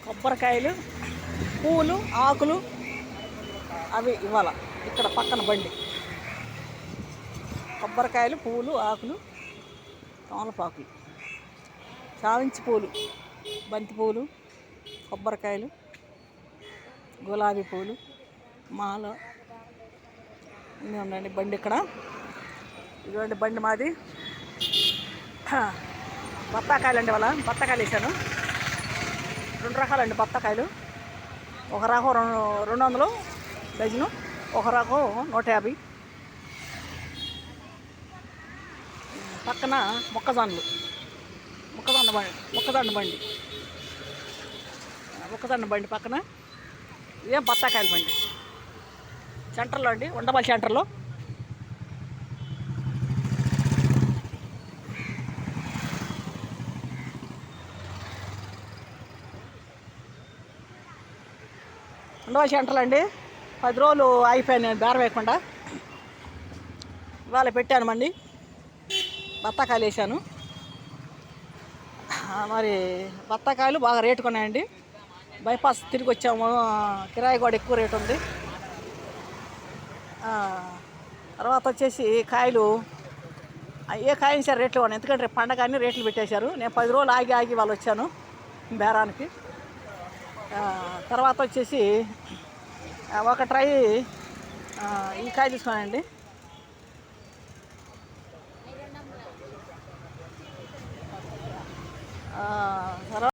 కొబ్బరికాయలు, పూలు, ఆకులు అవి ఇవాళ ఇక్కడ పక్కన బండి. కొబ్బరికాయలు, పూలు, ఆకులు, తమలపాకులు, చామంతి పూలు, బంతి పూలు, కొబ్బరికాయలు, గులాబీ పూలు, మాల ఇన్ని ఉందండి బండి ఇక్కడ. ఇదిగోండి బండి మాది. బత్తాకాయలు అండి, వాళ్ళ బత్తాకాయలు వేసాను. 2 రకాలండి బత్తాకాయలు. ఒక రకం 200 డజను, ఒక రకం 150. పక్కన మొక్కజొన్న బండి పక్కన ఇదేం బత్తాకాయల బండి. సెంటర్లో అండి, ఉండమల్లి సెంటర్లో. ఉండవల్లి సెంటర్లో అండి. 10 రోజులు అయిపోయాను నేను బేరం వేయకుండా. ఇవాళ పెట్టాను మండి, బత్తాకాయలు వేసాను. మరి బత్తాకాయలు బాగా రేటు కొన్నాయండి. బైపాస్ తిరిగి వచ్చాము, కిరాయి కూడా ఎక్కువ రేటు ఉంది. తర్వాత వచ్చేసి కాయలు, ఏ కాయలు సార్ రేట్లు ఉన్నాయి, ఎందుకంటే రేపు పండగ అని రేట్లు పెట్టేశారు. నేను 10 రోజులు ఆగి వాళ్ళు వచ్చాను బేరానికి. తర్వాత వచ్చేసి ఒక ట్రై ఈ కాయ తీసుకోనండి. తర్వాత